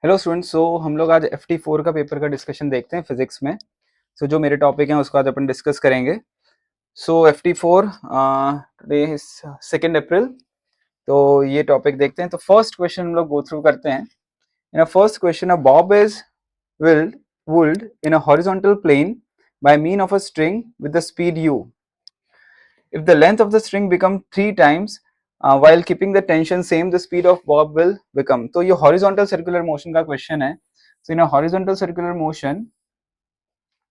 Hello students. हम लोग आज FT4 का पेपर का डिस्कशन देखते हैं फिजिक्स में। जो मेरे टॉपिक हैं उसको आज अपन डिस्कस करेंगे। FT4 टुडे इज 2 अप्रैल। तो ये टॉपिक देखते हैं। तो फर्स्ट क्वेश्चन हम लोग गो थ्रू करते हैं। In a first question, a Bob is whirled in a horizontal plane by mean of a string with the speed u. If the length of the string become 3 times while keeping the tension same, the speed of bob will become. तो ये horizontal circular motion का question है। In a horizontal circular motion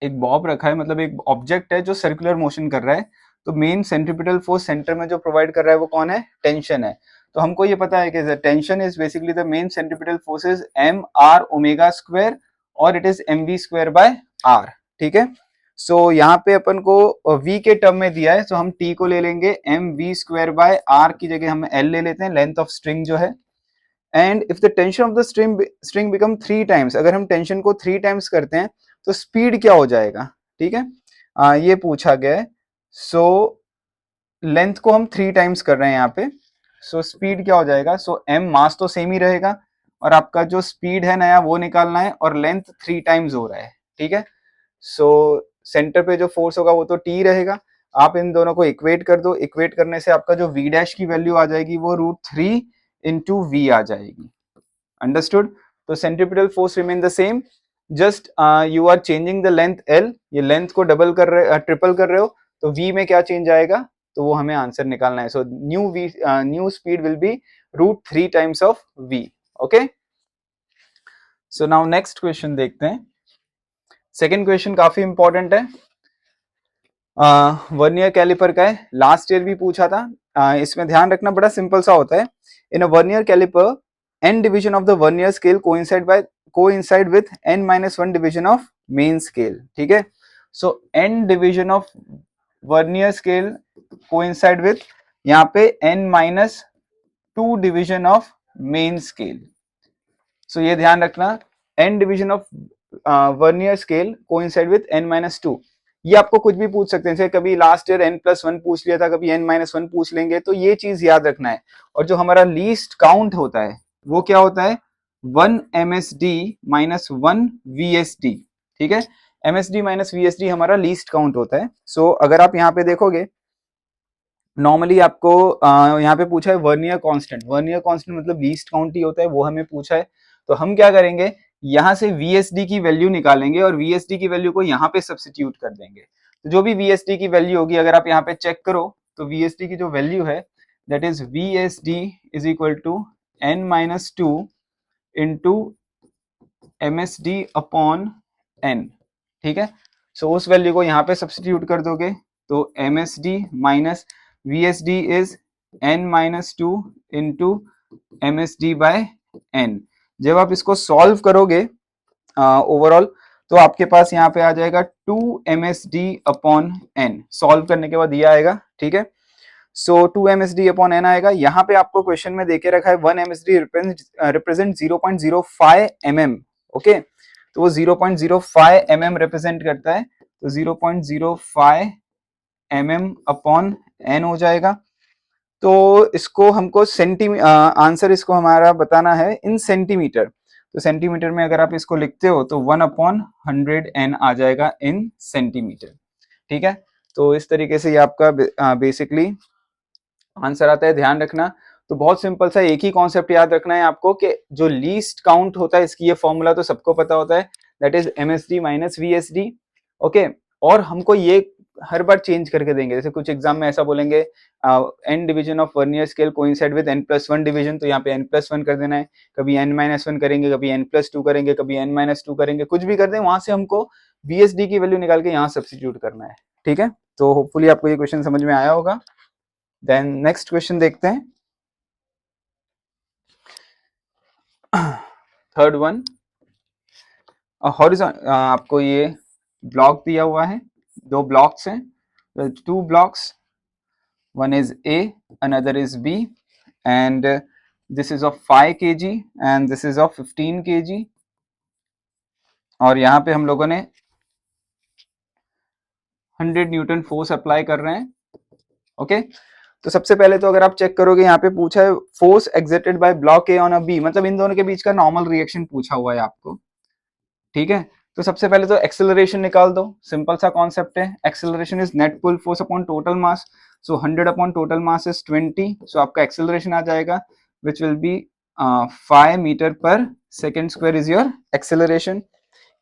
एक Bob रखा है, मतलब एक object है जो सर्कुलर मोशन कर रहा है। तो मेन सेंट्रीपिटल फोर्स सेंटर में जो प्रोवाइड कर रहा है वो कौन है? टेंशन है। तो हमको ये पता है कि tension is basically the main centripetal force is m r omega square और it is m we square by r. ठीक है। यहाँ पे अपन को v के टर्म में दिया है, हम t को ले लेंगे M we square by R की जगह हम l ले लेते हैं, लेंथ ऑफ स्ट्रिंग जो है। And if the tension of the string become 3 times, अगर हम टेंशन को 3 टाइम्स करते हैं तो स्पीड क्या हो जाएगा? ठीक है। ये पूछा गया है। लेंथ को हम 3 टाइम्स कर रहे हैं यहाँ पे। स्पीड क्या हो जाएगा? एम मास तो सेम ही रहेगा और आपका जो स्पीड है नया वो निकालना है और लेंथ 3 टाइम्स हो रहा है। ठीक है। सेंटर पे जो फोर्स होगा वो तो टी रहेगा। आप इन दोनों को इक्वेट कर दो। इक्वेट करने से आपका जो वी डैश की वैल्यू आ जाएगी वो √3 इंटू वी आ जाएगी। अंडरस्टूड? तो centripetal force remain the same, just you are changing the length L. ये लेंथ को ट्रिपल कर रहे हो, तो वी में क्या चेंज आएगा तो वो हमें आंसर निकालना है। New speed will be √3 times of V. Okay. Now next question देखते हैं। सेकेंड क्वेश्चन काफी इंपॉर्टेंट है, वर्नियर कैलिपर का है, लास्ट ईयर भी पूछा था। इसमें ध्यान रखना, बड़ा सिंपल सा होता है। In a vernier caliper n division of the vernier scale coincide with n-1 division of main scale. ठीक है। n division of vernier scale coincide with, यहाँ पे n-2 division of main scale. ये ध्यान रखना, n division of vernier scale coincide with n-2। ये आपको कुछ भी पूछ सकते हैं, जैसे कभी लास्ट ईयर n+1 पूछ लिया था, कभी n-1 पूछ लेंगे, तो ये चीज याद रखना है। और जो हमारा लीस्ट काउंट होता है वो क्या होता है? 1 MSD माइनस 1 VSD। ठीक है। MSD माइनस VSD हमारा लीस्ट काउंट होता है। अगर आप यहाँ पे देखोगे, नॉर्मली आपको यहाँ पे पूछा है वर्नियर कांस्टेंट। वर्नियर कांस्टेंट मतलब लीस्ट काउंट ही होता है, वो हमें पूछा है। तो हम क्या करेंगे, यहाँ से VSD की वैल्यू निकालेंगे और VSD की वैल्यू को यहाँ पे सब्स्टिट्यूट कर देंगे। तो जो भी VSD की वैल्यू होगी, अगर आप यहाँ पे चेक करो तो VSD की जो वैल्यू है that is VSD is equal to n-2 into MSD upon n। ठीक है। उस वैल्यू को यहाँ पे सब्स्टिट्यूट कर दोगे तो MSD minus VSD is n-2 into MSD by n। जब आप इसको सॉल्व करोगे ओवरऑल, तो आपके पास यहाँ पे आ जाएगा 2 MSD अपॉन n। सॉल्व करने के बाद ये आएगा। ठीक है। 2 MSD अपॉन n आएगा। यहाँ पे आपको क्वेश्चन में देके रखा है 1 MSD रिप्रेजेंट 0.05 mm। ओके। तो वो 0.05 mm रिप्रेजेंट करता है, तो 0.05 mm अपॉन n हो जाएगा। तो इसको हमको आंसर इसको हमारा बताना है इन सेंटीमीटर। तो सेंटीमीटर में अगर आप इसको लिखते हो तो 1/100 n आ जाएगा इन सेंटीमीटर। ठीक है। तो इस तरीके से ये आपका बेसिकली आंसर आता है। ध्यान रखना, तो बहुत सिंपल सा एक ही कॉन्सेप्ट याद रखना है आपको कि जो लीस्ट काउंट होता है, इसकी ये फॉर्मूला तो सबको पता होता है, that is MSD minus VSD। Okay. और हमको ये हर बार चेंज करके देंगे, जैसे कुछ एग्जाम में ऐसा बोलेंगे n division of vernier scale coincide with n+1 division, तो यहाँ पे n+1 कर देना है। कभी n-1 करेंगे, कभी n+2 करेंगे, कभी n-2 करेंगे, कुछ भी कर दें, वहां से हमको VSD की वैल्यू निकाल के यहाँ सब्स्टिट्यूट करना है। ठीक है। तो होपफुली आपको ये क्वेश्चन समझ में आया होगा। देन नेक्स्ट क्वेश्चन देखते हैं। थर्ड वन, हॉरिजॉन्टल, आपको ये ब्लॉक दिया हुआ है, 2 ब्लॉक्स हैं, 2 blocks, one is A, another is B, and this is of 5 kg and this is of 15 kg। और यहाँ पे हम लोगों ने 100 न्यूटन फोर्स अप्लाई कर रहे हैं। ओके। तो सबसे पहले तो अगर आप चेक करोगे यहाँ पे पूछा है force exerted by block A on uh B, मतलब इन दोनों के बीच का नॉर्मल रिएक्शन पूछा हुआ है आपको, ठीक है। तो सबसे पहले तो एक्सेलरेशन निकाल दो, सिंपल सा कॉन्सेप्ट है, acceleration is net pull force upon total mass, so 100 upon total mass is 20, so आपका एक्सेलरेशन आ जाएगा विच विल बी 5 मीटर पर second square is your acceleration.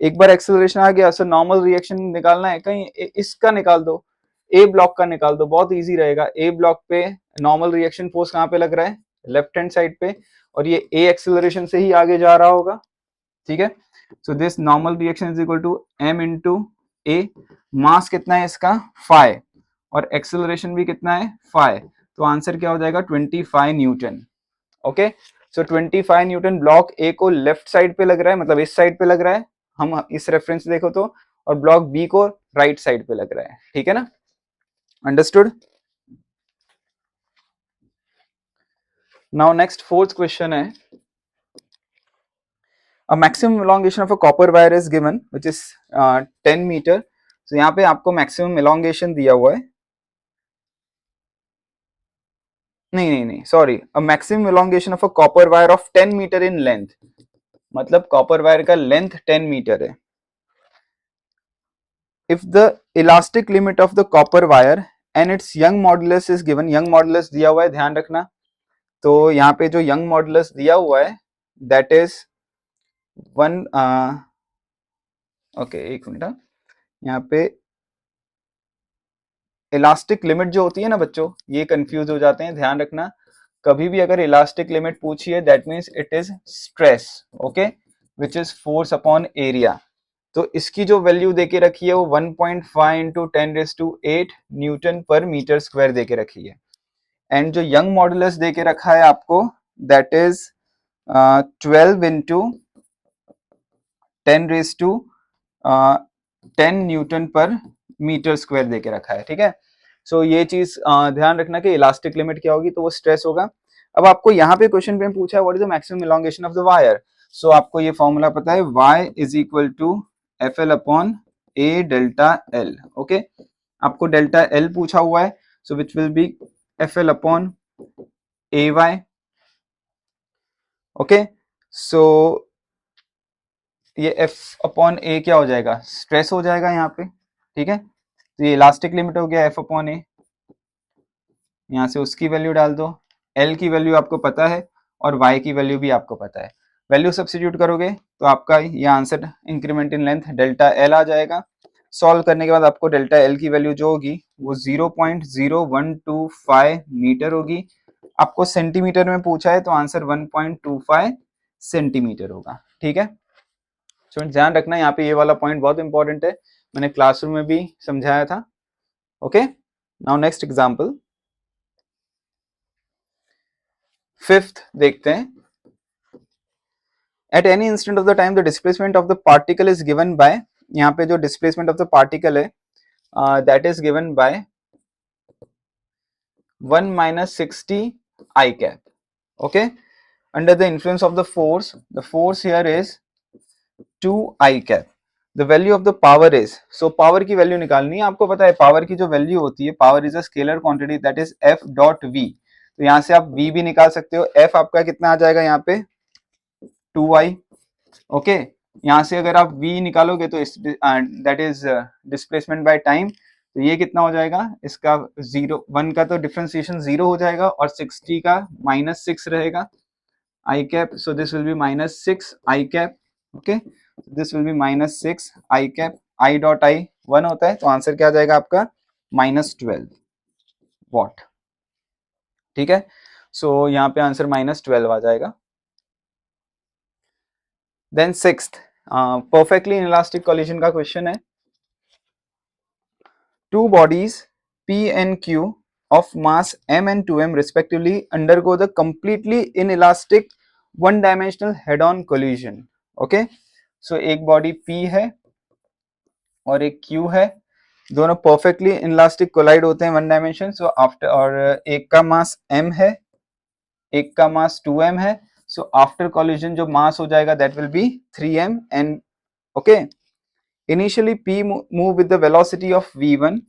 एक बार एक्सेलरेशन आ गया, सो नॉर्मल रिएक्शन निकालना है, कहीं इसका निकाल दो, ए ब्लॉक का निकाल दो, बहुत इजी रहेगा। ए ब्लॉक पे नॉर्मल रिएक्शन फोर्स कहाँ पे लग रहा है, लेफ्ट हैंड साइड पे, और ये ए एक्सेलरेशन से ही आगे जा रहा होगा, ठीक है। So this normal reaction is equal to m into a, mass कितना है इसका 5 और एक्सेलरेशन भी कितना है 5, तो आंसर क्या हो जाएगा 25 न्यूटन। ओके, सो 25 न्यूटन ब्लॉक ए को लेफ्ट साइड पे लग रहा है, मतलब इस साइड पे लग रहा है, हम इस रेफरेंस देखो तो, और ब्लॉक बी को राइट साइड पे लग रहा है, ठीक है ना, understood. Now next fourth question है, a maximum elongation of a copper wire is given which is 10 meter. तो यहाँ पे आपको मैक्सिमम elongation दिया हुआ है, नहीं sorry, uh maximum elongation of a copper wire of 10 meter in length, मतलब कॉपर वायर का लेंथ 10 मीटर है। if the elastic limit of the copper wire and its young modulus is given, young modulus दिया हुआ है, ध्यान रखना। तो यहाँ पे जो young modulus दिया हुआ है that is 1, ओके एक मिनट, यहाँ पे इलास्टिक लिमिट जो होती है ना बच्चों, ये कंफ्यूज हो जाते हैं, ध्यान रखना। कभी भी अगर इलास्टिक लिमिट पूछी है that means it is stress, okay, which is force upon area. तो इसकी जो वैल्यू देके रखी है वो 1.5 इंटू 10⁸ न्यूटन पर मीटर स्क्वायर देके रखी है। एंड जो यंग मॉडुलस देके रखा है आपको दैट इज 12 इंटू 10⁻10 न्यूटन पर मीटर स्क्वायर देके रखा है, ठीक है। सो ये चीज ध्यान रखना कि इलास्टिक लिमिट क्या होगी, तो वो स्ट्रेस होगा। अब आपको यहाँ पे क्वेश्चन पे पूछा है what is the maximum elongation of the wire, so आपको ये फॉर्मूला पता है, y is equal to F L upon A delta L, okay. आपको डेल्टा एल पूछा हुआ है, so which will be F L upon A Y, okay. So ये f upon ए क्या हो जाएगा, स्ट्रेस हो जाएगा यहाँ पे, ठीक है। तो ये इलास्टिक लिमिट हो गया f अपॉन ए, यहाँ से उसकी वैल्यू डाल दो, l की वैल्यू आपको पता है और y की वैल्यू भी आपको पता है, वैल्यू सब्स्टिट्यूट करोगे तो आपका ये answer increment in length delta L आ जाएगा। सॉल्व करने के बाद आपको डेल्टा एल की वैल्यू जो होगी वो 0.0125 मीटर होगी। आपको सेंटीमीटर में पूछा है तो आंसर 1.25 सेंटीमीटर होगा, ठीक है। स्टूडेंट ध्यान रखना यहाँ पे ये वाला पॉइंट बहुत इंपॉर्टेंट है, मैंने क्लासरूम में भी समझाया था, okay. Now next example, fifth देखते हैं। At any instant of the time the displacement of the particle is given by, यहाँ पे जो डिस्प्लेसमेंट ऑफ द पार्टिकल है that is given by 1 - 60 I cap, okay, under the influence of the force here is 2 I cap, the value of the power is, so power की value निकालनी है, आपको पता है पावर की जो value होती है, power is a scalar quantity that is f dot v, तो यहाँ से आप v भी निकाल सकते हो, f आपका कितना आ जाएगा यहाँ पे 2i, ओके। यहाँ से अगर आप v निकालोगे तो that is displacement by time, तो ये कितना हो जाएगा, इसका 1 का तो डिफरेंशिएशन 0 हो जाएगा और 60 का -6 रहेगा I cap, so this will be -6 I cap, okay, this will be -6 I cap, I dot I 1 होता है, तो आंसर क्या आ जाएगा आपका -12 वॉट, ठीक है। सो यहाँ पे आंसर -12 आ जाएगा। Then sixth, perfectly inelastic collision का क्वेश्चन है, two bodies P and Q of mass m and 2m respectively undergo the completely inelastic one dimensional head on collision, okay, so एक बॉडी P है और एक Q है, दोनों perfectly inelastic collide होते हैं वन डायमेंशन, सो आफ्टर, और एक का मास m है, एक का मास 2m है, सो आफ्टर कोलिजन जो मास हो जाएगा that will be 3m and, okay. Initially P move with the velocity of v1,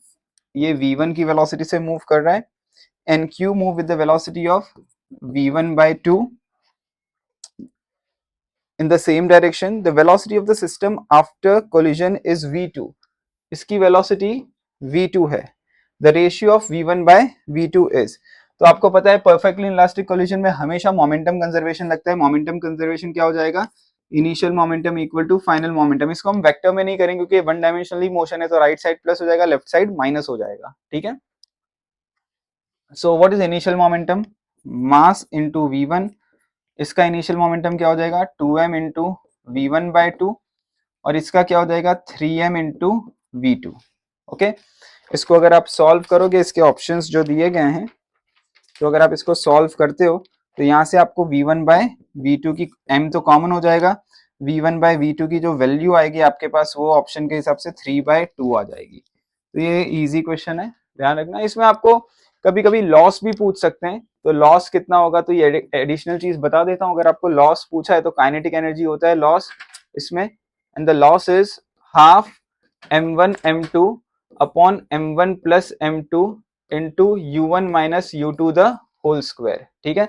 ये v1 की वेलोसिटी से मूव कर रहा है, and Q move with the velocity of v1 by 2 in the same direction, the velocity of the system after collision is v2. इसकी velocity v2 है. The ratio of v1 by v2 is, तो आपको पता है perfectly inelastic collision में हमेशा momentum conservation लगता है. momentum conservation क्या हो जाएगा? Initial momentum equal to final momentum. इसको हम वेक्टर में नहीं करेंगे क्योंकि वन डायमेंशनली मोशन है, तो राइट साइड प्लस हो जाएगा, लेफ्ट साइड माइनस हो जाएगा. ठीक है. So what is initial momentum? Mass into v1. इसका इनिशियल मोमेंटम क्या हो जाएगा? 2m इंटू v1 बाय 2 और इसका क्या हो जाएगा? 3m into v2. ओके. इसको अगर आप सॉल्व करोगे, इसके ऑप्शंस जो दिए गए हैं, तो अगर आप इसको सॉल्व करते हो तो यहाँ से आपको v1 बाय v2 की m तो कॉमन हो जाएगा, v1 बाय v2 की जो वैल्यू आएगी आपके पास वो ऑप्शन के हिसाब से 3/2 आ जाएगी. तो ये इजी क्वेश्चन है, ध्यान रखना. इसमें आपको कभी कभी लॉस भी पूछ सकते हैं, तो लॉस कितना होगा तो ये एडिशनल चीज बता देता हूँ. अगर आपको लॉस पूछा है तो काइनेटिक एनर्जी होता है लॉस इसमें, and the loss is half m1 m2 upon m1 plus m2 into u1 minus u2 the whole square. ठीक है.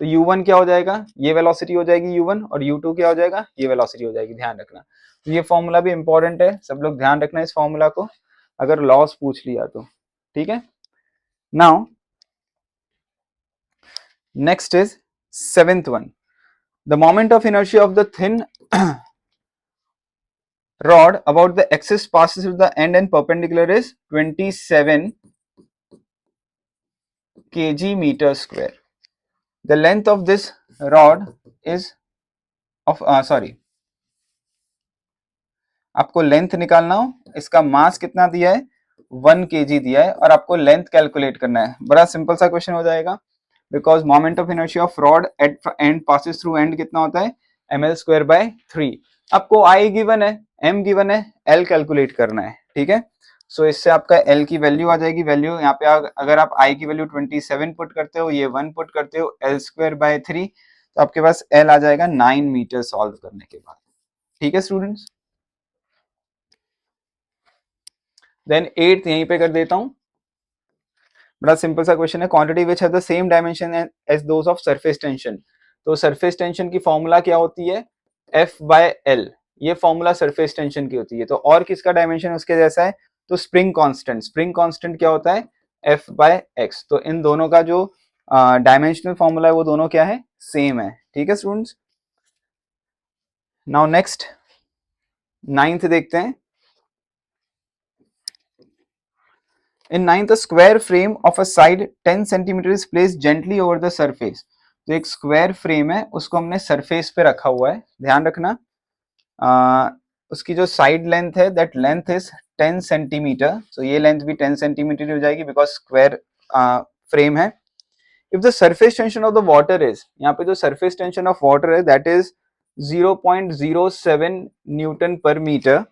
तो u1 क्या हो जाएगा? ये वेलोसिटी हो जाएगी u1, और u2 क्या हो जाएगा? ये वेलोसिटी हो जाएगी. ध्यान रखना. तो ये फॉर्मूला भी इंपॉर्टेंट है, सब लोग ध्यान रखना इस फॉर्मूला को अगर लॉस पूछ लिया तो. ठीक है. Now next is seventh one. The moment of inertia of the thin rod about the axis passes through the end and perpendicular is 27 kg meter square. The length of this rod is of आपको length निकालना हो, इसका मास कितना दिया है? 1 kg दिया है, और आपको लेंथ कैलकुलेट करना है. बड़ा सिंपल सा क्वेश्चन हो जाएगा, because moment of inertia of rod at end passes through end कितना होता है? ml²/3. आपको I गिवन है, m गिवन है, l कैलकुलेट करना है. ठीक है. सो इससे आपका l की वैल्यू आ जाएगी. वैल्यू यहाँ पे अगर आप I की वैल्यू 27 पुट करते हो, ये 1 पुट करते हो, l²/3, तो आपके पास l आ जाएगा 9 मीटर सॉल्व करने के बाद. ठीक है स्टूडेंट्स. देन 8th यहीं पे कर देता हूं. बड़ा सिंपल सा क्वेश्चन है. Quantity which have the same dimension as those of surface tension. तो सरफेस टेंशन की फॉर्मूला क्या होती है? F/L. ये फॉर्मूला सरफेस टेंशन की होती है. तो और किसका डायमेंशन उसके जैसा है? तो स्प्रिंग कांस्टेंट. स्प्रिंग कांस्टेंट क्या होता है? F/x. तो इन दोनों का जो डायमेंशनल फॉर्मूला है वो दोनों क्या है? सेम है. ठीक है स्टूडेंट्स. नाउ नेक्स्ट 9th देखते हैं. In 9th, a square frame of a side 10 cm is placed gently over the surface. तो एक स्क्वायर फ्रेम है, उसको हमने सरफेस पे रखा हुआ है. ध्यान रखना. उसकी जो साइड लेंथ है, दैट लेंथ इज 10 सेंटीमीटर. सो ये लेंथ भी 10 सेंटीमीटर हो जाएगी बिकॉज स्क्वायर फ्रेम है. If the surface tension of the water is, यहाँ पे जो सरफेस टेंशन ऑफ वाटर है दैट इज 0.07 न्यूटन पर metre,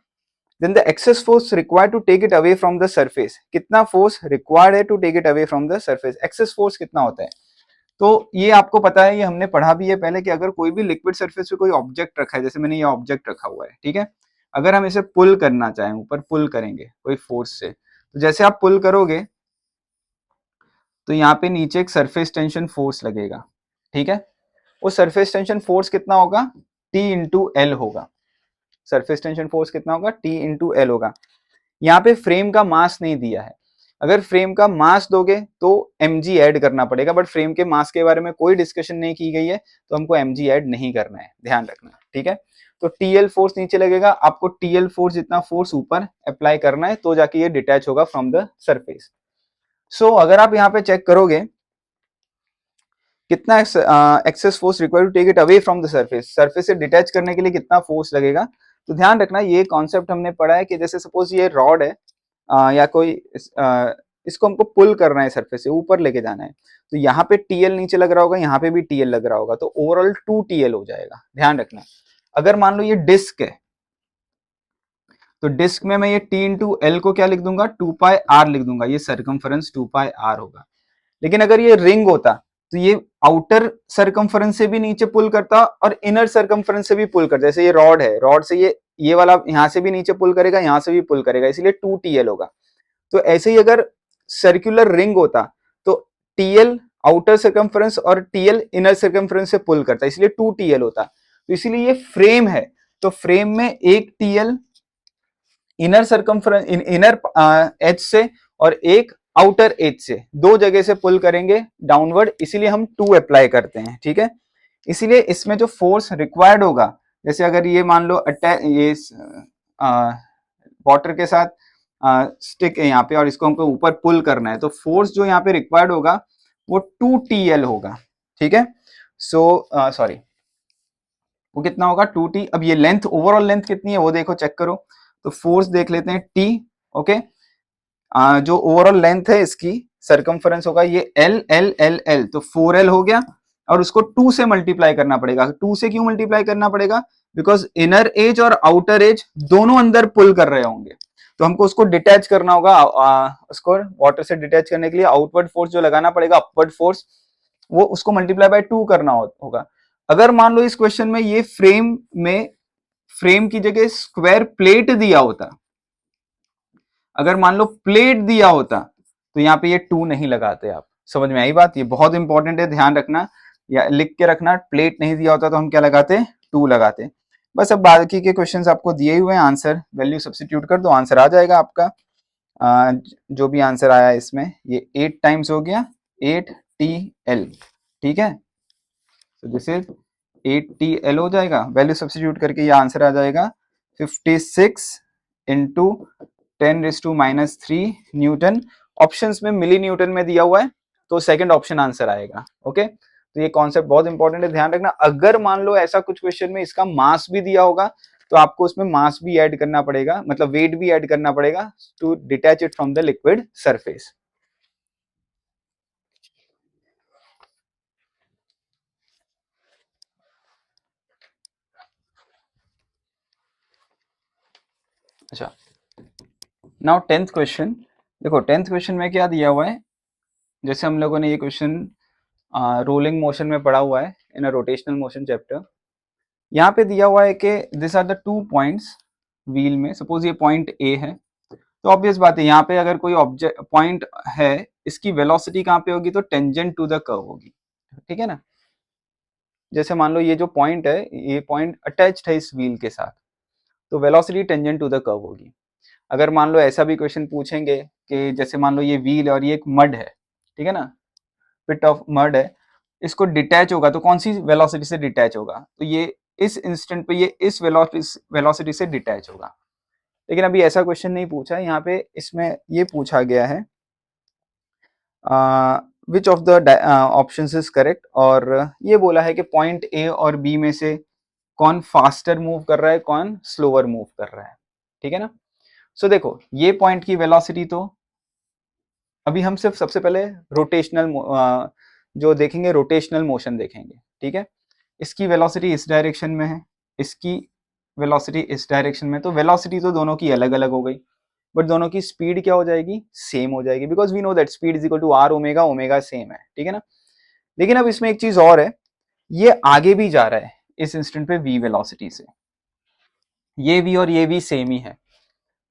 then the excess force required to take it away from the surface. कितना force required है to take it away from the surface? Excess force कितना होता है? तो ये आपको पता है, ये हमने पढ़ा भी है पहले, कि अगर कोई भी लिक्विड सरफेस पे कोई ऑब्जेक्ट रखा है, जैसे मैंने ये ऑब्जेक्ट रखा हुआ है, ठीक है, अगर हम इसे पुल करना चाहें, ऊपर पुल करेंगे कोई फोर्स से, तो जैसे आप पुल करोगे तो यहाँ पे नीचे एक सरफेस टेंशन फोर्स लगेगा. ठीक है. वो सरफेस टेंशन फोर्स कितना होगा? T इंटू एल होगा. सरफेस टेंशन फोर्स कितना होगा? T इंटू एल होगा. यहाँ पे फ्रेम का मास नहीं दिया है. अगर फ्रेम का मास दोगे तो mg ऐड करना पड़ेगा, बट फ्रेम के मास के बारे में कोई डिस्कशन नहीं की गई है, तो हमको mg ऐड नहीं करना है. ध्यान रखना. ठीक है. तो TL फोर्स नीचे लगेगा, आपको TL फोर्स जितना फोर्स ऊपर अप्लाई करना है, तो जाके ये डिटैच होगा फ्रॉम द सरफेस. सो अगर आप यहाँ पे चेक करोगे कितना excess force required to take it away from the surface, surface से डिटैच करने के लिए कितना फोर्स लगेगा, तो ध्यान रखना ये कॉन्सेप्ट हमने पढ़ा है कि जैसे सपोज ये रॉड है या कोई इसको हमको पुल करना है, सरफेस से ऊपर लेके जाना है, तो यहाँ पे TL नीचे लग रहा होगा, यहाँ पे भी TL लग रहा होगा, तो ओवरऑल 2TL हो जाएगा. ध्यान रखना. अगर मान लो ये डिस्क है, तो डिस्क में मैं ये T इंटू एल को क्या लिख दूंगा? 2πr लिख दूंगा. ये सरकमफरेंस 2πr होगा. लेकिन अगर ये रिंग होता तो ये आउटर सरकमफरेंस से भी नीचे पुल करता और इनर सरकमफरेंस से भी पुल करता. जैसे ये रॉड है, रॉड से ये वाला यहां से भी नीचे पुल करेगा, यहां से भी पुल करेगा, इसलिए 2TL होगा. तो ऐसे ही अगर सर्कुलर रिंग होता तो TL आउटर सर्कम्फ्रेंस और TL इनर सर्कम्फ्रेंस से पुल करता है, इसलिए 2TL होता है। तो इसीलिए ये फ्रेम है, तो फ्रेम में एक TL inner circumference inner as से और एक आउटर एज से, दो जगह से पुल करेंगे डाउनवर्ड, इसीलिए हम 2 अप्लाई करते हैं, ठीक है। इसीलिए इसमें जो फोर्स रिक्वायर्ड होगा, जैसे अगर ये मान लो ये वाटर के साथ स्टिक है यहाँ पे और इसको हमको ऊपर पुल करना है, तो फोर्स जो यहाँ पे रिक्वायर्ड होगा वो 2TL होगा, ठीक है। सो सॉरी, वो कितना होगा 2T। अब ये लेंथ, ओवरऑल लेंथ कितनी है वो देखो, चेक करो। तो फोर्स देख लेते हैं T, ओके। जो ओवरऑल लेंथ है इसकी सरकमफरेंस होगा ये L L L L, तो 4L हो गया, और उसको 2 से मल्टीप्लाई करना पड़ेगा। 2 से क्यों मल्टीप्लाई करना पड़ेगा? बिकॉज इनर एज और आउटर एज दोनों अंदर पुल कर रहे होंगे, तो हमको उसको डिटैच करना होगा। उसको वाटर से डिटैच करने के लिए आउटवर्ड फोर्स जो लगाना पड़ेगा, अपवर्ड फोर्स, वो उसको मल्टीप्लाई बाय 2 करना होगा। अगर मान लो इस क्वेश्चन में ये फ्रेम की जगह स्क्वायर प्लेट दिया होता, अगर मान लो प्लेट दिया होता, तो यहाँ पे ये 2 नहीं लगाते आप। समझ में आई बात? ये बहुत इंपॉर्टेंट है, ध्यान रखना या लिख के रखना। प्लेट नहीं दिया होता तो हम क्या लगाते? 2 लगाते। बस अब बाकी के क्वेश्चंस आपको दिए हुए हैं, आंसर वैल्यू सब्स्टिट्यूट कर दो, आंसर आ जाएगा आपका। जो भी आंसर आया इसमें, ये 8 टाइम्स हो गया 8TL, ठीक है। तो दिस इज 8TL हो जाएगा, वैल्यू सब्स्टिट्यूट करके ये आंसर आ जाएगा 56 इंटू 10⁻³ न्यूटन। ऑप्शंस में मिली न्यूटन में दिया हुआ है, तो सेकंड ऑप्शन आंसर आएगा, ओके। तो ये कॉन्सेप्ट बहुत इंपॉर्टेंट है, ध्यान रखना। अगर मान लो ऐसा कुछ क्वेश्चन में इसका मास भी दिया होगा, तो आपको उसमें मास भी ऐड करना पड़ेगा, मतलब वेट भी ऐड करना पड़ेगा to detach it from the liquid surface. अच्छा, नाउ 10th क्वेश्चन। देखो 10th क्वेश्चन में क्या दिया हुआ है, जैसे हम लोगों ने ये क्वेश्चन रोलिंग मोशन में पढ़ा हुआ है in a rotational motion chapter. यहाँ पे दिया हुआ है कि this are the 2 points wheel में, सपोज ये पॉइंट ए है, तो ऑब्वियस बात है यहाँ पे अगर कोई ऑब्जेक्ट पॉइंट है, इसकी वेलोसिटी कहाँ पे होगी? तो टेंजेंट टू द कर्व होगी, ठीक है ना। जैसे मान लो ये जो पॉइंट है, ये पॉइंट अटैच्ड है इस व्हील के साथ, तो velocity tangent to the curve होगी। अगर मान लो ऐसा भी क्वेश्चन पूछेंगे कि जैसे मान लो ये व्हील और ये एक मड है, ठीक है ना, पिट ऑफ मड है, इसको डिटैच होगा तो कौन सी वेलोसिटी से डिटैच होगा? तो ये इस इंस्टेंट पे ये इस वेलोसिटी से डिटैच होगा। लेकिन अभी ऐसा क्वेश्चन नहीं पूछा है यहाँ पे, इसमें ये पूछा गया है which of the options is correct, और ये बोला है कि पॉइंट ए और बी में से कौन फास्टर मूव कर रहा है, कौन स्लोअर मूव कर रहा है, ठीक है ना। सो देखो ये पॉइंट की वेलोसिटी, तो अभी हम सिर्फ सबसे पहले रोटेशनल जो देखेंगे, रोटेशनल मोशन देखेंगे, ठीक है। इसकी वेलोसिटी इस डायरेक्शन में है, इसकी वेलोसिटी इस डायरेक्शन में, तो वेलोसिटी तो दोनों की अलग अलग हो गई, बट दोनों की स्पीड क्या हो जाएगी? सेम हो जाएगी, because we know that speed is equal to R omega, omega same है, ठीक है ना। लेकिन अब इसमें एक चीज और है, ये आगे भी जा रहा है इस इंस्टेंट पे v वेलोसिटी से, ये v और ये v सेम ही है,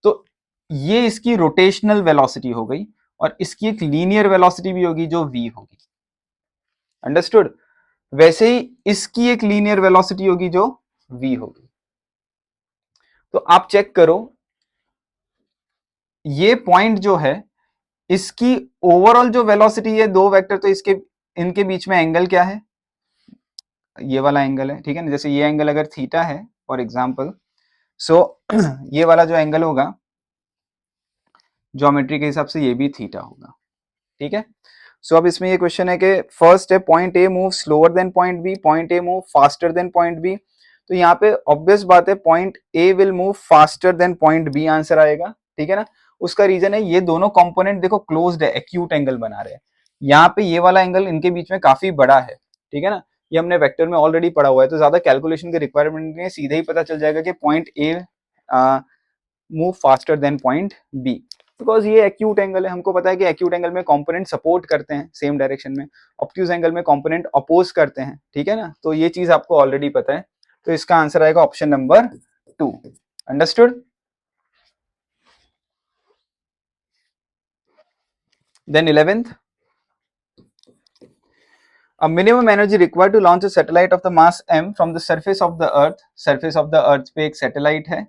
तो ये इसकी रोटेशनल वेलोसिटी हो गई, और इसकी एक लीनियर वेलोसिटी भी होगी जो v होगी, अंडरस्टूड। वैसे ही इसकी एक लीनियर वेलोसिटी होगी जो v होगी। तो आप चेक करो, ये पॉइंट जो है, इसकी ओवरऑल जो वेलोसिटी है, दो वेक्टर, तो इसके इनके बीच में एंगल क्या है? ये वाला एंगल है, ठीक है ना। जैसे ये एंगल अगर थीटा है फॉर एग्जांपल, सो ये वाला जो एंगल होगा ज्योमेट्री के हिसाब से ये भी थीटा होगा, ठीक है। सो अब इसमें ये क्वेश्चन है कि फर्स्ट है point A move slower than point B, point A move faster than point B. तो यहाँ पे ऑब्वियस बात है point A will move faster than point B, answer आएगा, ठीक है ना। उसका रीजन है ये दोनों कंपोनेंट देखो क्लोज्ड है, एक्यूट एंगल बना रहे हैं। यहाँ पे ये वाला एंगल इनके बीच में काफी बड़ा है, ठीक है ना। ये हमने वेक्टर में ऑलरेडी पढ़ा हुआ है, तो ज्यादा कैलकुलेशन की रिक्वायरमेंट नहीं है, सीधे ही पता चल जाएगा कि point A move faster than point B, because ये एक्यूट एंगल है। हमको पता है कि एक्यूट एंगल में कंपोनेंट सपोर्ट करते हैं सेम डायरेक्शन में, ऑब्ट्यूज एंगल में कंपोनेंट अपोज करते हैं, ठीक है ना। तो ये चीज आपको ऑलरेडी पता है, तो इसका आंसर आएगा option number 2, understood. Then 11th, A minimum energy required to launch a satellite of the mass m from the surface of the earth. surface of the earth पे एक satellite है,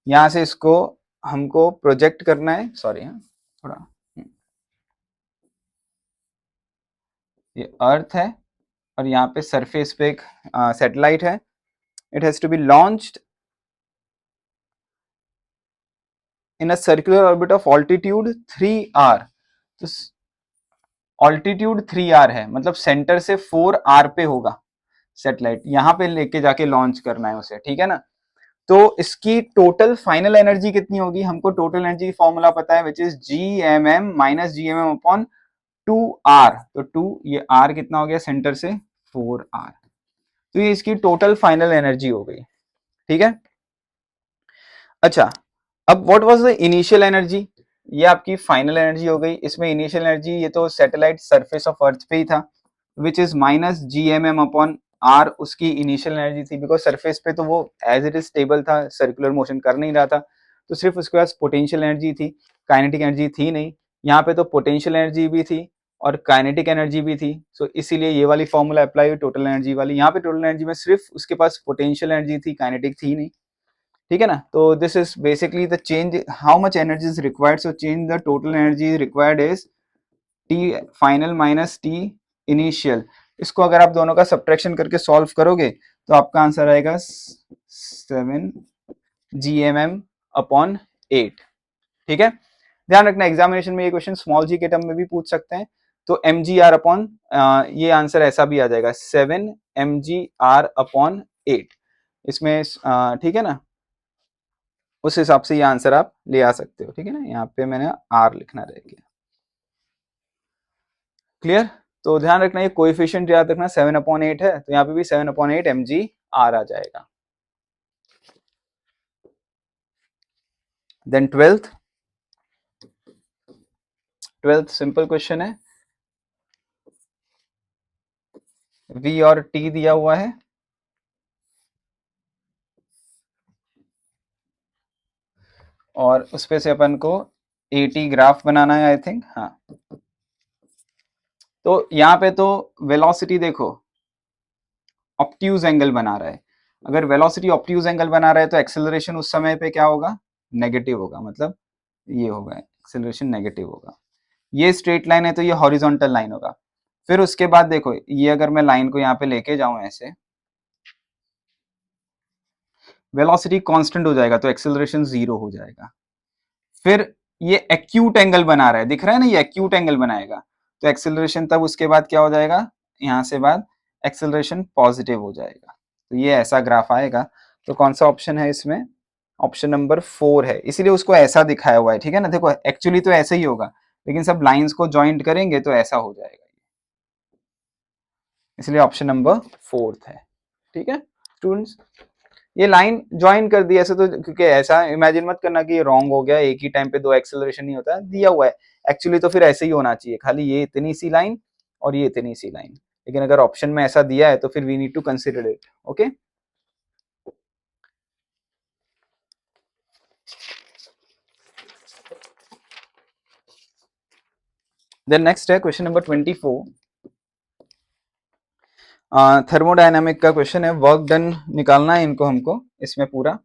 यहाँ से इसको हमको प्रोजेक्ट करना है, सॉरी थोड़ा, ये अर्थ है और यहाँ पे सरफेस पे एक सैटेलाइट है. It has to be launched in a circular orbit of altitude 3r. तो ऑल्टीट्यूड 3r है, मतलब सेंटर से 4r पे होगा सैटेलाइट, यहाँ पे लेके जाके लॉन्च करना है उसे, ठीक है ना. तो इसकी टोटल फाइनल एनर्जी कितनी होगी, हमको टोटल एनर्जी फॉर्मूला पता है, which is GMM minus GMM upon 2r. तो 2, ये r कितना हो गया सेंटर से 4r. तो ये इसकी टोटल फाइनल एनर्जी हो गई, ठीक है. अच्छा, अब what was the initial energy, ये आपकी फाइनल एनर्जी हो गई. इसमें इनिशियल एनर्जी, ये तो सैटेलाइट सरफेस ऑफ अर्थ पे ही था, which is minus GMM upon R उसकी इनिशियल एनर्जी थी, बिकॉज सरफेस पे तो वो एज इट इज स्टेबल था, सर्कुलर मोशन कर नहीं रहा था, तो सिर्फ उसके पास पोटेंशियल एनर्जी थी, काइनेटिक एनर्जी थी नहीं. यहाँ पे तो पोटेंशियल एनर्जी भी थी और काइनेटिक एनर्जी भी थी, सो इसीलिए ये वाली फॉर्मूला अप्लाई हुई टोटल एनर्जी वाली. यहाँ पे टोटल एनर्जी में सिर्फ उसके पास पोटेंशियल एनर्जी थी, काइनेटिक थी नहीं, ठीक है ना. तो this is basically the change, how much energy is required. So change the total energy required is T final minus T initial. इसको अगर आप दोनों का सब्ट्रैक्शन करके सॉल्व करोगे तो आपका आंसर आएगा 7 GMM अपॉन 8, ठीक है. ध्यान रखना, एग्जामिनेशन में ये क्वेश्चन स्मॉल जी के टर्म में भी पूछ सकते हैं, तो mgr अपॉन ये आंसर ऐसा भी आ जाएगा 7 mgr अपॉन 8 इसमें, ठीक है ना. उस हिसाब से ये आंसर आप ले आ सकते हो, ठीक है ना. यहाँ पे मैंने r लिखना रह गया, क्लियर. तो ध्यान रखना, ये कोएफिशिएंट याद रखना, 7/8 है, तो यहाँ पे भी 7/8 mgr आ जाएगा. देन ट्वेल्थ सिंपल क्वेश्चन है, v और t दिया हुआ है, और उस पे से अपन को AT ग्राफ बनाना है, आई थिंक. हाँ, तो यहाँ पे तो वेलोसिटी देखो ऑब्ट्यूज एंगल बना रहा है. अगर वेलोसिटी ऑब्ट्यूज एंगल बना रहा है तो एक्सेलरेशन उस समय पे क्या होगा, नेगेटिव होगा, मतलब ये होगा, एक्सेलरेशन नेगेटिव होगा. ये स्ट्रेट लाइन है तो ये हॉरिजॉन्टल लाइन होगा. फिर उसके बाद देखो, ये अगर मैं लाइन को यहाँ पे लेके जाऊं ऐसे, वेलोसिटी कांस्टेंट हो जाएगा तो एक्सेलरेशन 0 हो जाएगा. फिर ये एक्यूट एंगल बना रहा है, दिख रहा है ना, ये एक्यूट एंगल बनाएगा, तो एक्सेलरेशन तब उसके बाद क्या हो जाएगा, यहाँ से बाद एक्सेलरेशन पॉजिटिव हो जाएगा. तो ये ऐसा ग्राफ आएगा. तो कौन सा ऑप्शन है इसमें, ऑप्शन नंबर 4 है, इसीलिए उसको ऐसा दिखाया हुआ है, ठीक है ना. देखो एक्चुअली तो ऐसे ही होगा, लेकिन सब लाइंस को ज्वाइंट करेंगे तो ऐसा हो जाएगा, इसलिए ऑप्शन नंबर 4 है, ठीक है स्टूडेंट्स. ये लाइन ज्वाइन कर दी ऐसे, तो क्योंकि ऐसा इमेजिन मत करना कि ये रॉन्ग हो गया, एक ही टाइम पे दो एक्सेलरेशन नहीं होता, दिया हुआ है एक्चुअली, तो फिर ऐसे ही होना चाहिए, खाली ये इतनी सी लाइन और ये इतनी सी लाइन, लेकिन अगर ऑप्शन में ऐसा दिया है तो फिर we need to consider it, okay. Then next है क्वेश्चन नंबर 24. थर्मोडायनामिक का क्वेश्चन है, वर्क डन निकालना है इनको हमको इसमें पूरा.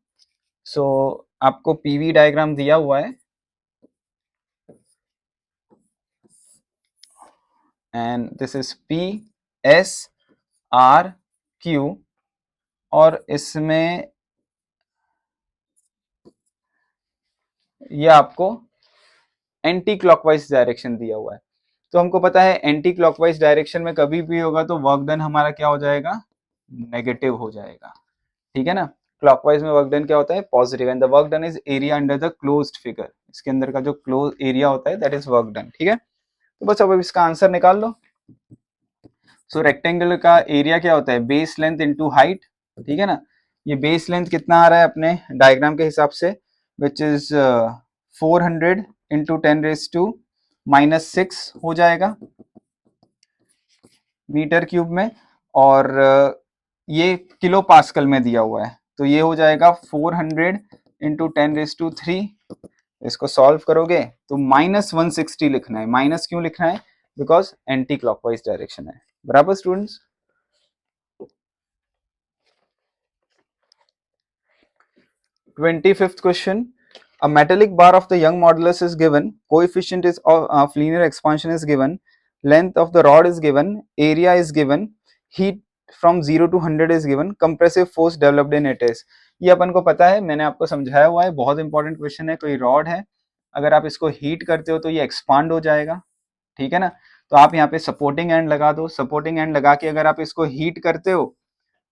सो आपको पीवी डायग्राम दिया हुआ है, and this is P S R Q, और इसमें ये आपको एंटी क्लॉकवाइज डायरेक्शन दिया हुआ है. तो हमको पता है एंटी क्लॉकवाइज डायरेक्शन में कभी भी होगा तो वर्क डन हमारा क्या हो जाएगा, नेगेटिव हो जाएगा, ठीक है ना. क्लॉकवाइज में वर्क डन क्या होता है, positive, and the work done is area under the closed figure. इसके अंदर का जो क्लोज एरिया होता है दैट इज वर्क डन, ठीक है. तो बस अब इसका आंसर निकाल लो. सो रेक्टेंगल का एरिया क्या होता है, बेस लेंथ इंटू हाइट, ठीक है ना. ये बेस लेंथ कितना आ रहा है अपने डायग्राम के हिसाब से, विच इज 400 इंटू 10⁻⁻⁶ हो जाएगा मीटर क्यूब में, और ये किलो पास्कल में दिया हुआ है, तो ये हो जाएगा 400 इंटू 10⁻3. इसको सॉल्व करोगे तो -160 लिखना है. माइनस क्यों लिखना है, बिकॉज एंटी क्लॉकवाइज डायरेक्शन है, बराबर students. 25th question. A metallic bar of the Young modulus is given. Coefficient is of linear expansion is given. Length of the rod is given. Area is given. Heat from 0 to 100 is given. Compressive force developed in it is. ये अपन को पता है, मैंने आपको समझाया हुआ है, बहुत इंपॉर्टेंट क्वेश्चन है। कोई रॉड है, अगर आप इसको हीट करते हो तो ये एक्सपांड हो जाएगा, ठीक है ना। तो आप यहाँ पे सपोर्टिंग एंड लगा दो। सपोर्टिंग एंड लगा के अगर आप इसको हीट करते हो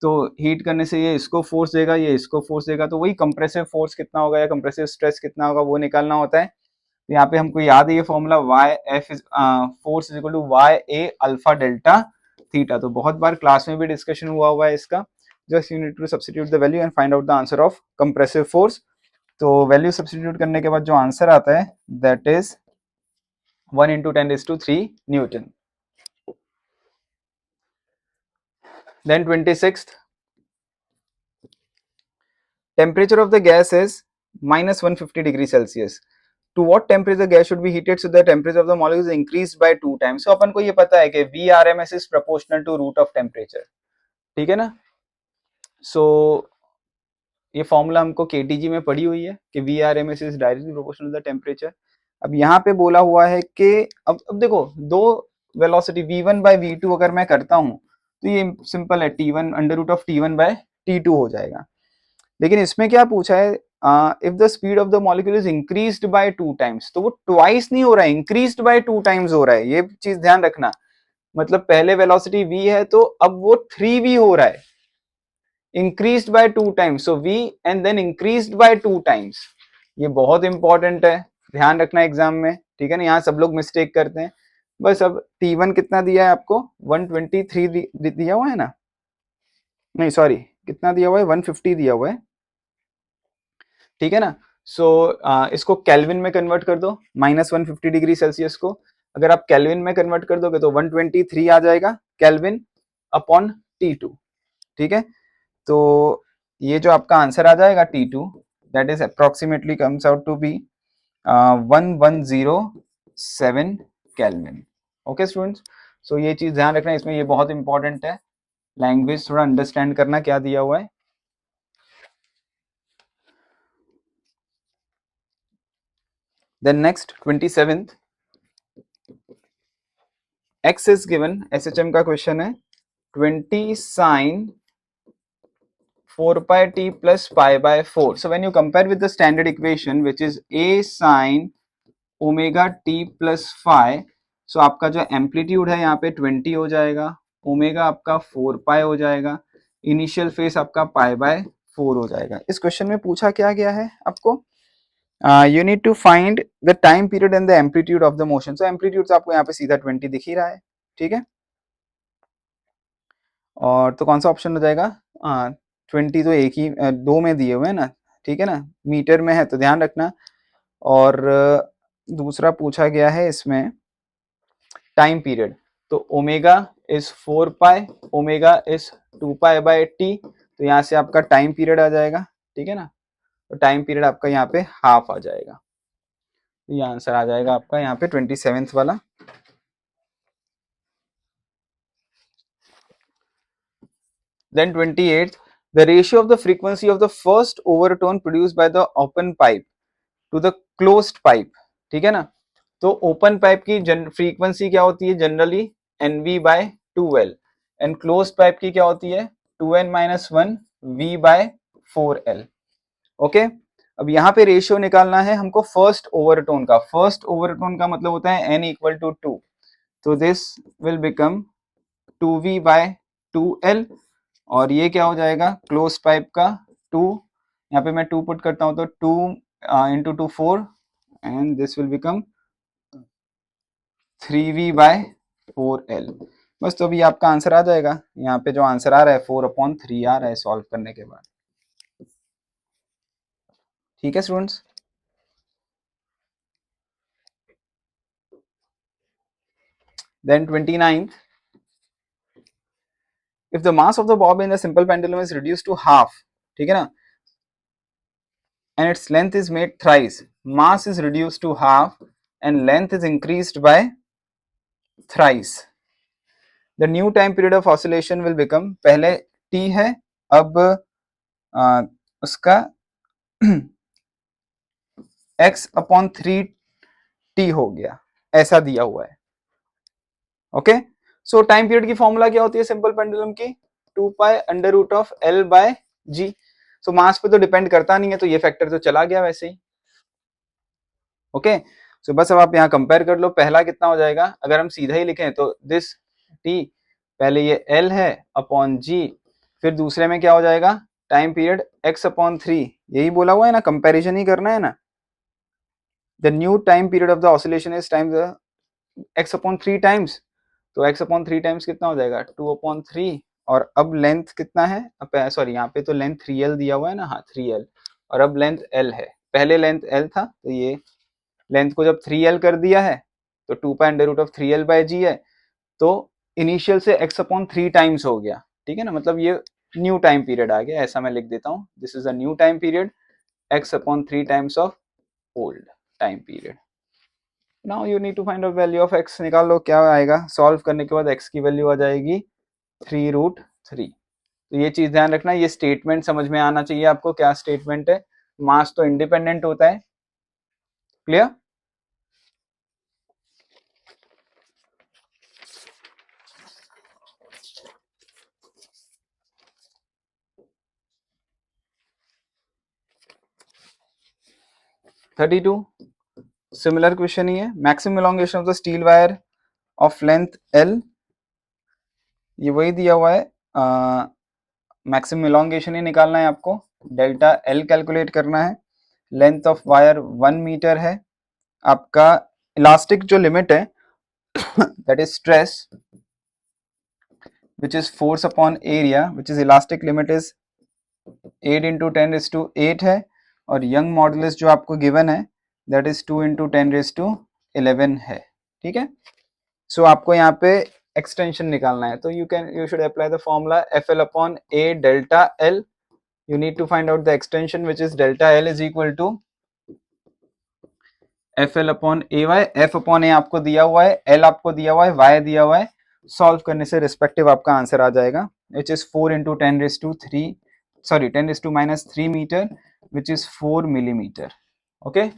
तो हीट करने से ये इसको फोर्स देगा, ये इसको फोर्स देगा, तो वही कंप्रेसिव फोर्स कितना होगा या कंप्रेसिव स्ट्रेस कितना होगा वो निकालना होता है। तो यहाँ पे हमको याद है ये formula Y F is force is equal to Y A alpha delta theta. तो बहुत बार क्लास में भी डिस्कशन हुआ है इसका। Just you need to substitute the value and find out the answer of compressive force. तो वैल्यू सब्स्टिट्यूट करने के बाद जो आंसर आता है that is 1 into 10⁻³ newton. Then 26th, temperature of the gas is minus 150 degrees Celsius. To what temperature the gas should be heated so the temperature of the molecule is increased by 2 times? So अपन को ये पता है कि VRMS is proportional to root of temperature, ठीक है ना। So ये formula हमको KTG में पढ़ी हुई है कि VRMS is directly proportional to the temperature। अब यहाँ पे बोला हुआ है कि अब देखो दो वेलोसिटी V1 by V2 अगर मैं करता हूँ तो ये सिंपल है, T1 under root of T1 by T2 हो जाएगा। लेकिन इसमें क्या पूछा है, if the speed of the molecule is increased by 2 times, तो वो ट्वाइस नहीं हो रहा है, इंक्रीज्ड बाय 2 टाइम्स हो रहा है। ये चीज ध्यान रखना, मतलब पहले वेलोसिटी v है तो अब वो 3v हो रहा है, increased by 2 times, so v and then increased by 2 times. ये बहुत इंपॉर्टेंट है, ध्यान रखना एग्जाम में, ठीक है ना। यहाँ सब लोग मिस्टेक करते हैं बस। अब T1 कितना दिया है आपको, 123 दिया हुआ है ना, नहीं सॉरी कितना दिया हुआ है, 150 दिया हुआ है, ठीक है ना। सो इसको केल्विन में कन्वर्ट कर दो, माइनस 150 डिग्री सेल्सियस को अगर आप केल्विन में कन्वर्ट कर दोगे तो 123 आ जाएगा केल्विन अपॉन T2, ठीक है। तो ये जो आपका आंसर आ जाएगा T2 that is approximately comes out to be 1107 kelvin. Okay students, so ये चीज ध्यान रखना, इसमें ये बहुत इंपॉर्टेंट है, लैंग्वेज थोड़ा अंडरस्टैंड करना क्या दिया हुआ है। Then next 27th, x is given, SHM का क्वेश्चन है, 20 sin 4 pi t plus pi by 4. So when you compare with the standard equation which is a sin omega t plus phi, so आपका जो amplitude है यहाँ पे 20 हो जाएगा, omega आपका 4 pi हो जाएगा, इनिशियल फेस आपका pi by 4 हो जाएगा। इस क्वेश्चन में पूछा क्या गया है आपको, you need to find the time period and the amplitude of the motion. So amplitude आपको यहाँ पे सीधा 20 दिख ही रहा है, ठीक है। और तो कौन सा ऑप्शन हो जाएगा, 20 तो एक ही दो में दिए हुए हैं ना, ठीक है ना, मीटर में है तो ध्यान रखना। और दूसरा पूछा गया है इसमें टाइम पीरियड, तो omega is 4 pi, omega is 2 pi by T, तो यहाँ से आपका टाइम पीरियड आ जाएगा, ठीक है ना। तो टाइम पीरियड आपका यहाँ पे हाफ आ जाएगा, तो ये आंसर आ जाएगा आपका यहाँ पे 27th वाला। Then 28th, the ratio of the frequency of the first overtone produced by the open pipe to the closed pipe, ठीक है ना। तो ओपन पाइप की फ्रीक्वेंसी क्या होती है generally, NV by 2L, and close pipe की क्या होती है 2n-1 V by 4L। Okay, अब यहाँ पे रेशियो निकालना है हमको फर्स्ट ओवरटोन का। फर्स्ट ओवरटोन का मतलब होता है n equal to 2, तो this will become 2V by 2L, और ये क्या हो जाएगा क्लोज पाइप का 2, यहाँ पे मैं 2 पुट करता हूँ तो 2 into 2 4, and this will become 3V by 4L। बस, तो अभी आपका आंसर आ जाएगा, यहाँ पे जो आंसर आ रहा है 4/3 आ रहा है सॉल्व करने के बाद, ठीक है students. Then 29th, if the mass of the bob in a simple pendulum is reduced to half, ठीक है ना, and its length is made thrice, mass is reduced to half and length is increased by thrice, the new time period of oscillation will become, पहले t है, अब उसका x/3t हो गया, ऐसा दिया हुआ है। ओके, सो टाइम पीरियड की फॉर्मूला क्या होती है सिंपल पेंडुलम की, 2π√L/g। सो मास पे तो डिपेंड करता नहीं है, तो ये फैक्टर तो चला गया वैसे ही। ओके, सो बस अब आप यहाँ कंपेयर कर लो, पहला कितना हो जाएगा, अगर हम सीधा ही लिखें तो दिस t, पहले ये L है अपॉन g, फिर दूसरे में क्या हो जाएगा, टाइम पीरियड x/3, यही बोला हुआ है ना, कंपैरिजन ही करना है ना। The new time period of the oscillation is time x/3 times, तो x/3 टाइम्स कितना हो जाएगा, 2/3, और अब लेंथ कितना है, अब सॉरी यहाँ पे तो लेंथ 3L दिया हुआ है ना, हाँ 3L, और अब लेंथ L है, पहले लेंथ L था, तो ये लेंथ को जब 3L कर दिया है तो 2π√3L/g है, तो इनिशियल से x/3 टाइम्स हो गया, ठीक है ना, मतलब ये न्यू टाइम पीरियड आ गया, ऐसा मैं लिख देता हूँ, this is a new time period, x/3 times of old time period. Now you need to find out value of x, निकाल लो क्या आएगा, सॉल्व करने के बाद x की वैल्यू आ जाएगी 3√3। तो ये चीज ध्यान रखना, ये स्टेटमेंट समझ में आना चाहिए आपको, क्या स्टेटमेंट है, मास तो इंडिपेंडेंट होता है, clear. Thirty two, similar question ही है, maximum elongation of the steel wire of length L, ये वही दिया हुआ है, मैक्सिमम इलोंगेशन ही निकालना है आपको, डेल्टा L कैलकुलेट करना है, लेंथ ऑफ वायर 1 मीटर है, आपका इलास्टिक जो लिमिट है that is stress which is force upon area, which is elastic limit is 8 into 10⁸ है, और यंग मॉडुलस जो आपको गिवन है दैट इज 2 into 10⁻11 है, ठीक है। सो आपको यहाँ पे एक्सटेंशन निकालना है, तो you should apply the formula FL/A delta L, you need to find out the extension which is delta L is equal to FL/AY, F/A आपको दिया हुआ है, L आपको दिया हुआ है, Y दिया हुआ है, सॉल्व करने से रिस्पेक्टिव आपका आंसर आ जाएगा, which is 4 into 10⁻³ meter, which is 4 millimeter, okay।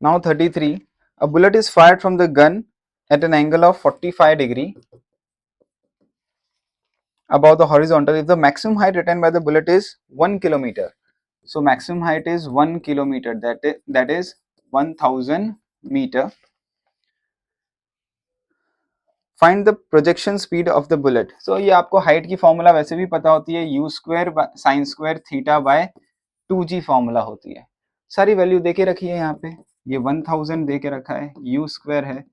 Now 33, a bullet is fired from the gun at an angle of 45 degree above the horizontal if the maximum height retained by the bullet is 1 kilometer. So maximum height is 1 kilometer, that is 1000 meter. Find the projection speed of the bullet. So ये आपको height की formula वैसे भी पता होती है, u² sin square theta by 2g formula होती है, सारी वैल्यू देके रखी है यहाँ पे, ये 1000 दे के रखा है, u² है,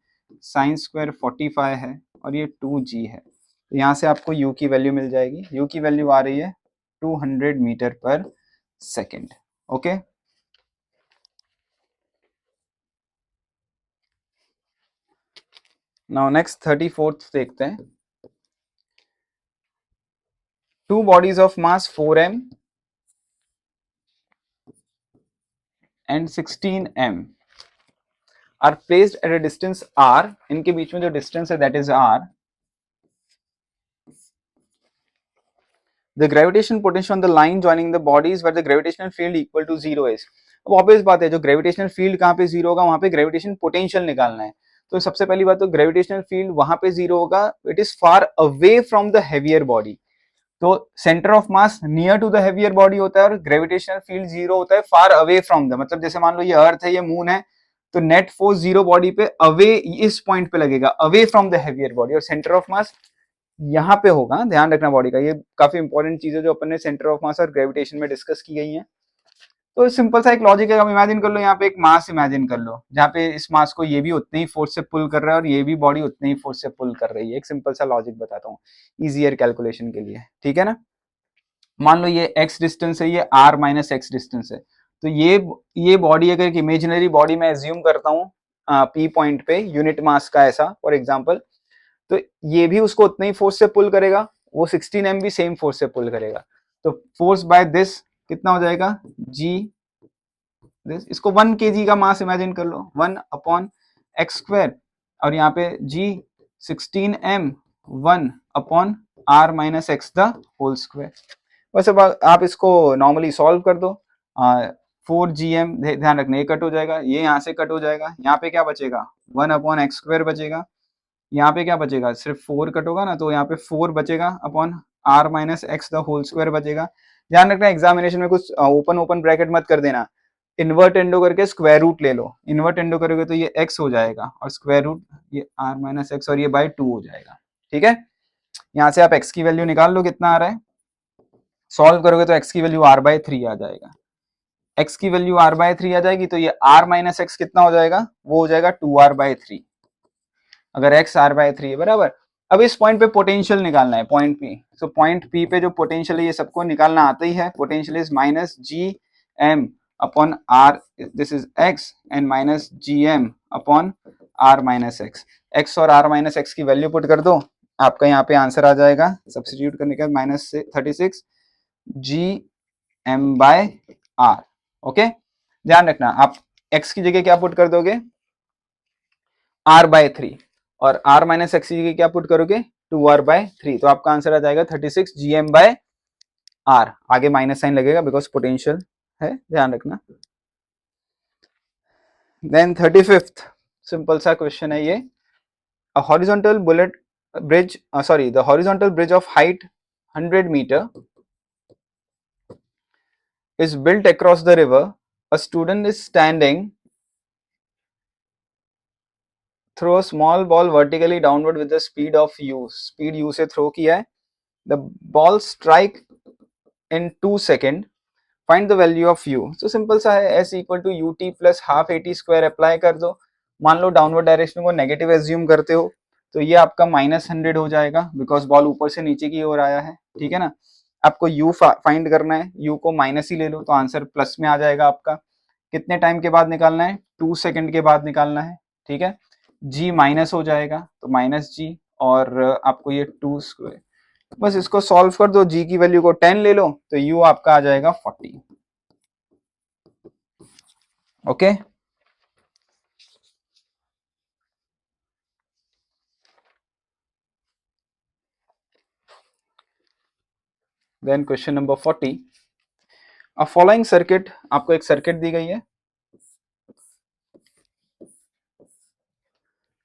sin square 45 है, और ये 2g है, तो यहाँ से आपको u की वैल्यू मिल जाएगी, u की वैल्यू आ रही है 200 मीटर पर second, okay. Now next 34th देखते हैं, two bodies of mass 4m and 16m are placed at a distance r, इनके बीच में जो डिस्टेंस है that is r, the gravitational potential on the line joining the bodies where the gravitational field equal to 0 is। अब obvious बात है, जो gravitational field कहाँ पे जीरो होगा वहां पे ग्रेविटेशन पोटेंशियल निकालना है, तो सबसे पहली बात तो ग्रेविटेशनल फील्ड वहां पे जीरो होगा, it is far away from the heavier body, तो centre of mass near to the heavier body होता है, और ग्रेविटेशनल फील्ड जीरो होता है फार अवे फ्रॉम द, मतलब जैसे मान लो ये अर्थ है, ये मून है, तो नेट फोर्स जीरो बॉडी पे अवे इस पॉइंट पे लगेगा, away from the heavier body, और सेंटर ऑफ मास यहाँ पे होगा, ध्यान रखना बॉडी का, ये काफी इंपॉर्टेंट चीज है जो अपन ने सेंटर ऑफ मास और ग्रेविटेशन में डिस्कस की गई है। तो सिंपल सा एक लॉजिक है, इमेजिन कर लो यहाँ पे एक मास इमेजिन कर लो, जहाँ पे इस मास को ये भी उतने ही फोर्स से पुल कर रहा है और ये भी बॉडी उतने ही फोर्स से पुल कर रही है, एक सिंपल सा लॉजिक बताता हूँ इजियर कैलकुलेशन के लिए, ठीक है ना। मान लो ये x डिस्टेंस है, ये r माइनस एक्स डिस्टेंस है, तो ये बॉडी अगर एक इमेजिनरी बॉडी में एज्यूम करता हूँ p पॉइंट पे यूनिट मास का ऐसा फॉर एग्जांपल, तो ये भी उसको उतने ही फोर्स से पुल करेगा, वो 16m भी सेम फोर्स से पुल करेगा, तो फोर्स बाय दिस कितना हो जाएगा जी दिस, इसको 1 kg का मास इमेजिन कर लो, 1/x², और यहाँ पे जी 16m 1/r-x the whole square. बस अब आप इसको नॉर्मली सॉल्व कर दो। 4gm, ध्यान रखना ये कट हो जाएगा, ये यहाँ से कट हो जाएगा, यहाँ पे क्या बचेगा 1/x² बचेगा, यहाँ पे क्या बचेगा सिर्फ 4 कट होगा ना, तो यहाँ पे 4 बचेगा upon r-x the whole square बचेगा। ध्यान रखना एग्जामिनेशन में कुछ ओपन ओपन ब्रैकेट मत कर देना, इन्वर्ट एंडो करके स्क्वायर रूट ले लो, इन्वर्ट एंडो करोगे तो ये x हो जाएगा और स्क्वायर रूट ये r-x और ये बाय 2 हो जाएगा। ठीक है, यहाँ से आप x की वैल्यू निकाल लो कितना आ रहा है, सॉल्व करोगे तो x की वैल्यू r/3 आ जाएगा, x की वैल्यू r/3 आ जाएगी, तो ये r-x कितना हो जाएगा, वो हो जाएगा 2r/3, अगर x r/3 है बराबर। अब इस पॉइंट पे पोटेंशियल निकालना है, point P, so point P पे जो पोटेंशियल है ये सबको निकालना आता ही है, potential is -gm upon r, this is x and -gm upon r-x, x और r-x की वैल्यू पुट कर दो, आपका यहाँ पे आंसर आ जाएगा, सब्स्टिट्यूट करने के बाद -36 gm/r। ओके, ध्यान रखना आप x की जगह क्या पुट कर दोगे r/3 और r-x की जगह क्या पुट करोगे 2r/3, तो आपका आंसर आ जाएगा 36 gm/r, आगे माइनस साइन लगेगा बिकॉज पोटेंशियल है, ध्यान रखना। देन 35th सिंपल सा क्वेश्चन है ये, a horizontal bullet bridge the horizontal bridge of height 100 meter is built across the river, a student is standing, throw a small ball vertically downward with the speed of u, speed u से throw किया है, the ball strike in 2 seconds, find the value of u। so simple सा है, s equal to ut plus half at square apply कर दो, मान लो downward direction को negative assume करते हो तो ये आपका -100 हो जाएगा बिकॉज बॉल ऊपर से नीचे की ओर आया है, ठीक है ना। आपको u फाइंड करना है, u को माइनस ही ले लो तो आंसर प्लस में आ जाएगा आपका। कितने टाइम के बाद निकालना है, 2 सेकंड के बाद निकालना है, ठीक है। g माइनस हो जाएगा तो -g और आपको ये 2 स्क्वायर, बस इसको सॉल्व कर दो, g की वैल्यू को 10 ले लो तो u आपका आ जाएगा 40। Okay, then question number 40, a following circuit, आपको एक सर्किट दी गई है,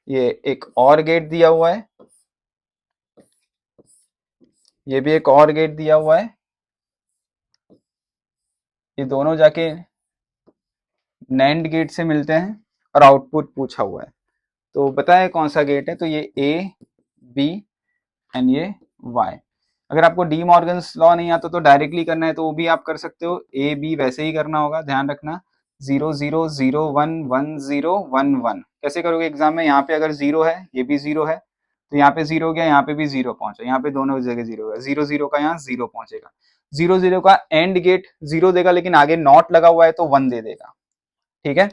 ये एक और गेट दिया हुआ है, ये भी एक और गेट दिया हुआ है, ये दोनों जाके नैंड गेट से मिलते हैं और आउटपुट पूछा हुआ है, तो बताए कौन सा गेट है, तो ये ए बी एंड ये वाई। अगर आपको डी मॉर्गन्स लॉ नहीं आता तो डायरेक्टली करना है तो वो भी आप कर सकते हो, ए बी वैसे ही करना होगा, ध्यान रखना 0 0 0 1 1 0 1 1 कैसे करोगे एग्जाम में, यहाँ पे अगर 0 है ये भी 0 है तो यहाँ पे 0 हो गया, यहाँ पे भी 0 पहुंचा, यहाँ पे दोनों जगह 0 होगा, 0 0 का यहाँ 0 पहुंचेगा, 0 0 का एंड गेट 0 देगा लेकिन आगे नॉट लगा हुआ है तो 1 दे देगा, ठीक है।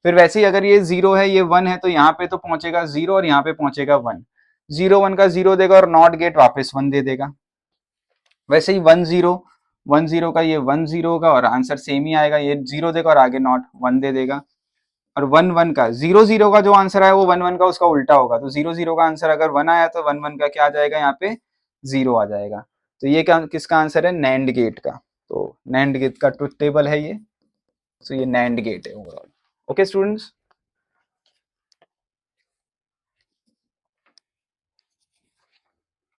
फिर वैसे ही अगर ये 0 है ये 1 है तो यहाँ पे तो पहुंचेगा 0 और यहाँ पे पहुंचेगा 1, 0 1 का 0 देगा और नॉट गेट वापस 1 दे देगा। वैसे ही 1 0 1 0 का ये 1 0 होगा और आंसर सेम ही आएगा, ये 0 देगा और आगे नॉट 1 दे देगा। और 1 1 का 0 0 का जो आंसर आया वो 1 1 का उसका उल्टा होगा, तो 0 0 का आंसर अगर 1 आया तो 1 1 का क्या आ जाएगा, यहाँ पे 0 आ जाएगा। तो ये क्या किसका आंसर है, नैंड गेट का, तो नैंड गेट का ट्रुथ टेबल है ये, तो ये नैंड गेट है ओवरऑल। Okay students.